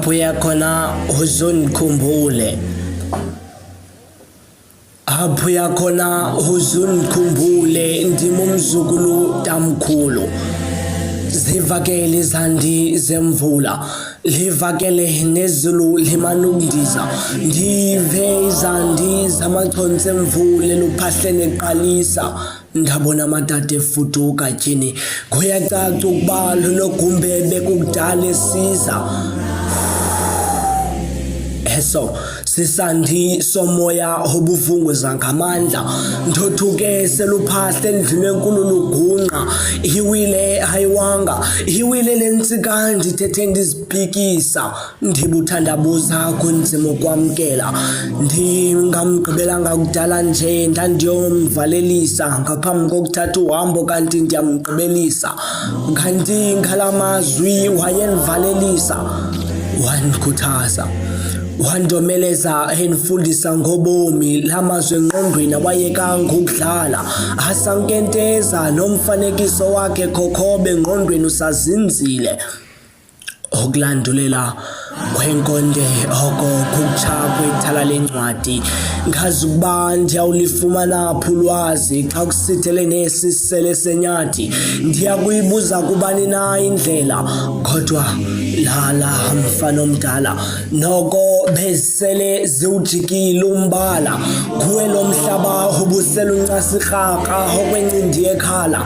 apho khona uzundikhumbule apho yakhona uzundikhumbule ndimi umzukulu tamkhulu zivakele izandi zemvula livakele nezulu limanundiza ndive izandi zamaconsi emvula luphahlene qalisa ndabona amadade efuduka tyhini kuyacaca ukuba lonogumbe bekukudala esiza eso sisandi somoya obuvunguza ngamandla ndothuke seluphahle endlini enkulu lugunqa iwile ayiwanga iwile lentsika ndithethe ndizibhikisa ndibuthandabuza kunzima ukwamkela ndingamgqibelanga kudala nje ndandiyomvalelisa ngaphambi kokuthatha uhambo kanti ndiyamgqibelisa kanti ngalamazwi wayendivalelisa wandikhuthaza wandomeleza endifundisa ngobomi lamazwi engqondweni awayeka ngokudlala asankenteza nomfanekiso wakhe khokhobe engqondweni usazinzile okulandulela kwenkonde oko kukutsha kwethala lencwadi ngazi ukuba ndiyawulifumana phi ulwazi xa kusithele nesisele senyathi ndiyakuyibuza kubani na indlela kodwa lala mfana omdala noko bezisele ziwujikile umbala kuwe lo mhlaba ubusela uncasirhaka okwencindi ekhala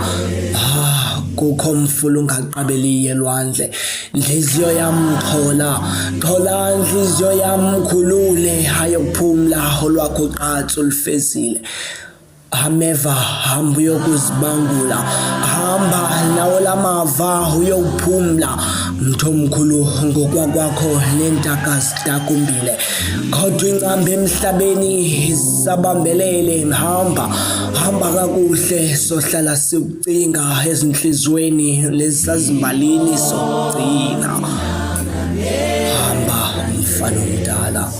kukho mfula ungaqabeliye elwandle nhliziyo yam xola nhliziyo yam khulule hayokuphumla olwakho qatso lufezile ameva hamba uyokuzibangula hamba nawo lamava uyokuphumla mntu omkhulu ngokwakwakho neentaka zidakumbile kodwa incambe emhlabeni sabambelele hamba kakuhle sohlala sikucinga ezinhlizweni lesazimbalini sokugcina hamba mfana omdala